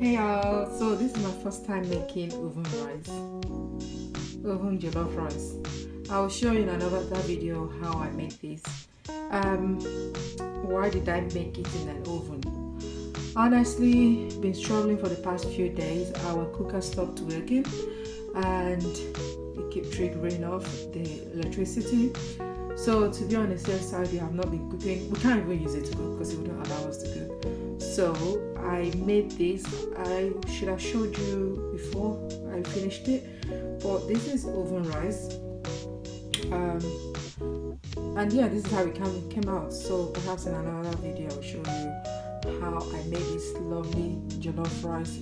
Hey y'all, so this is my first time making oven jollof rice. I'll show you in another video how I make this. Why did I make it in an oven? Honestly, been struggling for the past few days. Our cooker stopped working and it kept triggering off the electricity. So to be on the safe side, we have not been cooking. We can't even use it to cook because it wouldn't allow us to cook. So I made this. I should have showed you before I finished it, but this is oven rice. And yeah, this is how it came out. So perhaps in another video I'll show you how I made this lovely jollof rice